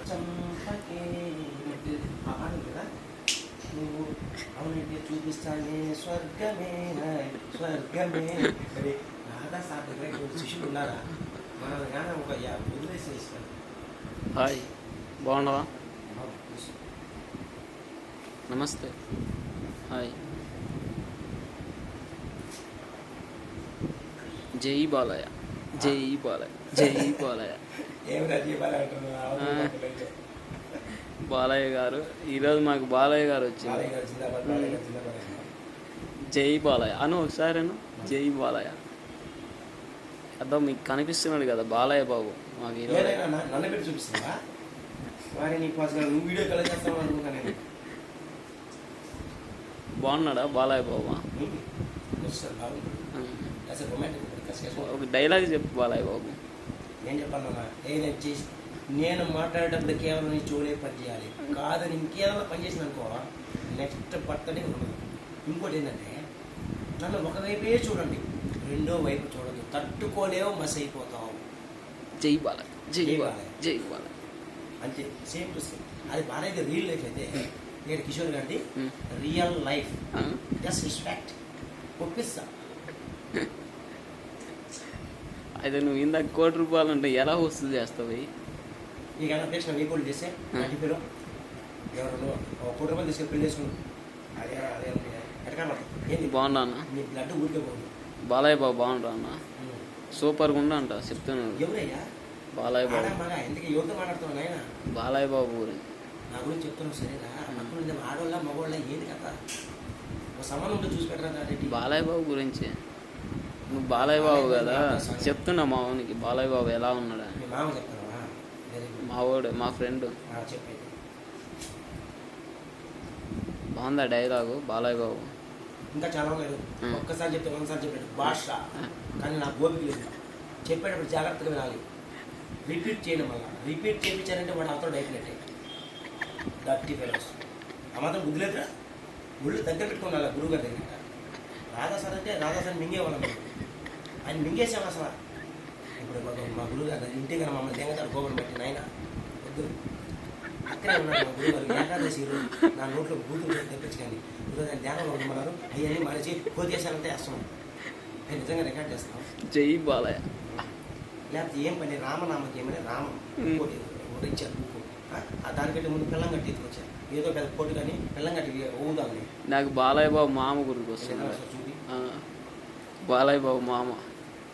చంపకే ఆ పాట ఉంది కదా, నువ్వు అవునంటే చూపిస్తానే స్వర్గమే స్వర్గమే మరి రాధా సార్ దగ్గర శిష్యులు ఉన్నారా? మన కానీ ఒక వదిలేసేస్తారు. హాయ్, బాగున్నావా? నమస్తే. హాయ్. జై బాలయ్య, జై బాలయ్య, జై బాలయ్య. బాలయ్య గారు ఈరోజు మాకు బాలయ్య గారు వచ్చింది. జై బాలయ్య అను ఒకసారి అను. జై బాలయ్య అర్థం మీకు కనిపిస్తున్నాడు కదా బాలయ్య బాబు మాకు ఈరోజు. బాగున్నాడా బాలయ్య బాబు? ఒక డైలాగ్ చెప్పు బాలయ్య బాబు. నేను చెప్పాలన్నా నేను మాట్లాడేటప్పుడు కేవలం నీ చూడే పని చేయాలి, కాదని ఇంకేదైనా పని చేసిన అనుకో నెక్స్ట్ పట్టనే ఉండదు. ఇంకోటి ఏంటంటే నన్ను ఒకవైపే చూడండి, రెండో వైపు చూడండి, తట్టుకోలేవు మస్ అయిపోతావు. జై బాలయ్య, జై బాలయ్య, జై బాలయ్య అంతే, సేమ్ టు సేమ్. అది బాలయ్య రియల్ లైఫ్ అయితే నేను కిషోర్ గారి రియల్ లైఫ్ జస్ట్ రెస్పెక్ట్ ఒప్పిస్తా. అయితే నువ్వు ఇందాక ₹1,00,00,000 అంటే ఎలా వసూలు చేస్తావు? ఈ కానీ అధ్యక్ష నీ కూడా చేస్తే నటిపిలో ఎవరు ₹1,00,00,000 తీసుకెళ్ళి పెళ్లి చేసుకున్నాను. అదే అదే ఎటకాల ఏంటి బాగున్నా? నీ బ్లడ్ ఊరికే పోతుంది. బాలయ్య బాబు బాగుంటా అన్న, సూపర్గా ఉండ అంట చెప్తున్నాను. ఎవరయ్యా బాలయ్య బాబు? మగా ఎందుకు ఎవరితో మాట్లాడుతున్నావు నాయన? బాలయ్య బాబు గురించి నా గురించి చెప్తున్నావు సరేనా? అప్పుడు ఆడవాళ్ళ మగవాళ్ళ ఏది కదా ఒక సంబంధం ఉంటే చూసి పెట్టరా రెడ్డి. బాలయ్య బాబు గురించి నువ్వు బాలయ్య బాబు కదా చెప్తున్నా మావానికి బాలయ్య బాబు ఎలా ఉన్నాడా? మీ మామ చెప్తావా? మావాడు మా ఫ్రెండ్. చెప్పేది బాగుందా డైలాగు బాలయ్య బాబు? ఇంకా చాలా లేదు, ఒక్కసారి చెప్తే ఒకసారి చెప్పాడు భాష, కానీ నాకు గోపిక లేదు. చెప్పేటప్పుడు జాగ్రత్తగా వినాలి, రిపీట్ చేయడం వల్ల. రిపీట్ చేయించారంటే వాడు అవతల అయిపోయినట్టే. డర్టీ ఫెలోస్ ఆ మాత్రం బుద్ధి లేదురా. గుళ్ళు దగ్గర పెట్టుకోవాలి గురువు గారి దగ్గర. రాధాసార్ అంటే రాధాసార్ మింగేవాళ్ళం, ఆయన మింగేసాం అసలు. ఇప్పుడు మా గురువు గారు ఇంటికి కానీ మమ్మల్ని దెంగతారు గోబర్ పెట్టి నాయన వద్దు. అక్కడే ఉన్నాడు మా గురువు గారు. ఏకాదశి ఈరోజు నా నోట్లో బూతులు తెప్పించకండి, ఈరోజు ఆయన ధ్యానంలో ఉండమన్నారు. అవన్నీ మనిషి కోతేశానంటే వేస్తున్నాం, నేను నిజంగా రికార్డ్ చేస్తాం. జై బాలయ్య. లేకపోతే ఏం పని రామనామకి ఏమైనా రామం ఇంకోటి ఒకటి ఇచ్చారు బుక్, దానికంటే ముందు పిల్లం కట్టి ఎత్తుకొచ్చారు. ఏదో పెద్ద కోటు కానీ పిల్లం కట్టి ఊదాలని. నాకు బాలయ్య బాబు మామ గురికి వస్తుంది. చూపి బాలయ్య బాబు మామ.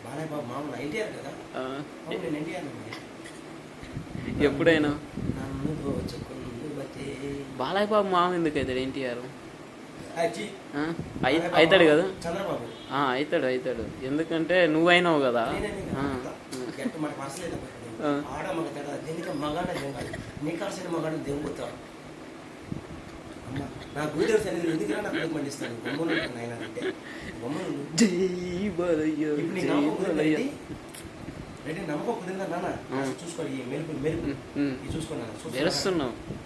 బాలయ్య బాబు మామ నా ఎన్టీఆర్ కదా? నేను ఎన్టీఆర్. ఎప్పుడైనా వచ్చే బాలయ్య బాబు మామ ఎందుకు అవుతాడు ఎన్టీఆర్? అవుతాడు కదా చంద్రబాబు. అవుతాడు ఎందుకంటే నువ్వైనావు కదా. మన పర్సలేదు ఆడ మగ తేడా దీనికి మగాడ దెంగాలి, నీ కాల్సిన మగాడు దెంగుతాడు. అమ్మ నా గురుదేవుడు సన్నిధిలో ఎందుకు నాకు కొడుకు మండిస్తాను. బొమ్మలు ఆయన అంటే బొమ్మలు రెడ్డి నమ్మకం కుదిరిందా నాన్న? చూసుకోండి ఈ మెరుపు మెరుపు ఇది చూసుకున్నాను.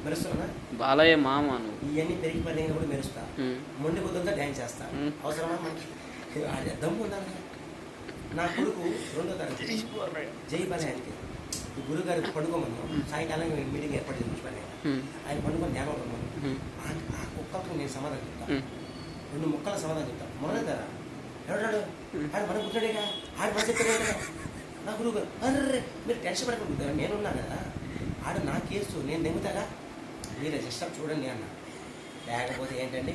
మెరుస్తున్నా బాలయ్య మామ నువ్వు. ఇవన్నీ పెరిగి పడిన కూడా మెరుస్తా, మొండి బుద్ధంతో డ్యాన్స్ చేస్తా. అవసరమా మనకి? దమ్ము ఉండాలి. నా కొడుకు 2వ తరగతి జై బాలయ్యానికి గురుగారు పడుకోమను. సాయంకాలం మీటింగ్ ఏర్పాటు చేసి ఆయన పండుకొని ధ్యానం ఉండమను. ఆ కుక్కలకు నేను సమాధానం చెప్తాను, 2 ముక్కల సమాధానం చెప్తాను. మొదలెదారా ఎవడాడు ఆడు మన పుట్టాడేగా, ఆడు మన చెప్పాడే నా గురువు గారు. అర్రే మీరు టెన్షన్ పడకుండా నేనున్నా కదా, ఆడు నా కేసు నేను దెంగుతాగా, మీరే సిస్టమ్ చూడండి అన్న. లేకపోతే ఏంటండి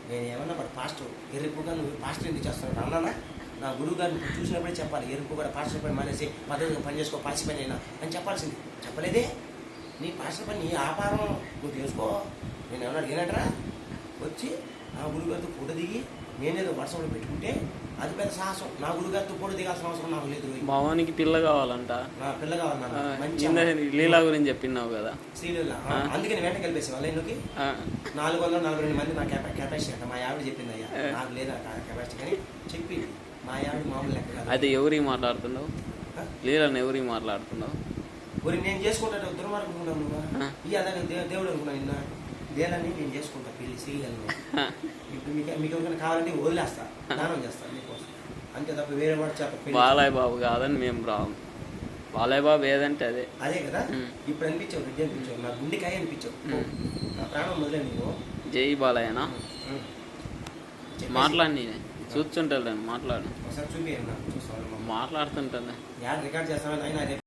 నేను ఏమన్నా వాడు పాస్టర్ ఎరుపుగా నువ్వు పాస్టర్ ఎందుకు చేస్తున్నాడు అన్నానా? నా గురువు గారిని చూసినప్పుడే చెప్పాలి, ఎరుపు కూడా పాస్టర్ పని మానేసి పద్ధతిగా పని చేసుకో, పాసి పని అయినా అని చెప్పాల్సింది. చెప్పలేదే. నీ పాస్టర్ పని నీ ఆపారం నువ్వు చేసుకో. నేను ఏమన్నా అడిగినట్రా? వచ్చి నా గురువు గారితో ఫోటో దిగి నేనేదో వర్షంలో పెట్టుకుంటే అది పెద్ద సాహసం. నా గురుగారితో ఫోటో దిగాల్సిన అవసరం నాకు లేదు. మావానికి పిల్ల కావాలంట. నా పిల్ల కావాలన్నా మంచి లీలా గురించి చెప్పినావు కదా, శ్రీలీల. అందుకని వెంట కలిపేసి వాళ్ళ ఇంటికి 442 మంది నా కెపాసిటీ అంట. మా ఆవిడ చెప్పింది అయ్యా, నాకు లేదా కెపాసిటీ కానీ చెప్పింది. మా ఆవిడ మామూలు లెక్క. అయితే ఎవరికి మాట్లాడుతున్నావు? లీలను ఎవరికి మాట్లాడుతున్నావు? ఊరి నేను చేసుకుంటా దుర్మార్గం అనుకున్నావు నువ్వు. ఈ అదే దేవుడు అనుకున్నావు నిన్న. లేదని నేను చేసుకుంటా పెళ్లి శ్రీలను. ఇప్పుడు మీకు ఎవరికైనా కావాలంటే వదిలేస్తా, దానం చేస్తాను మీకోసం అంతే తప్ప వేరే వాడు చెప్ప. బాలయ్య బాబు కాదని మేము రాము. బాలయ్య బాబు ఏదంటే అదే. అదే కదా. ఉమ్. ఇప్పుడు అనిపించావు, రెడ్డి అనిపించావు, నా గుండెకాయ అనిపించావు, నా ప్రాణం మొదలే నువ్వు. జై బాలయ్యనా? ఉమ్. చెప్పేసి మాట్లాడి నేనే చూస్తుంటాను, మాట్లాడు. ఒకసారి చూపి నాకు చూస్తాను. మాట్లాడుతుంటాను. యాడ్ రికార్డ్ చేస్తాను ఆయన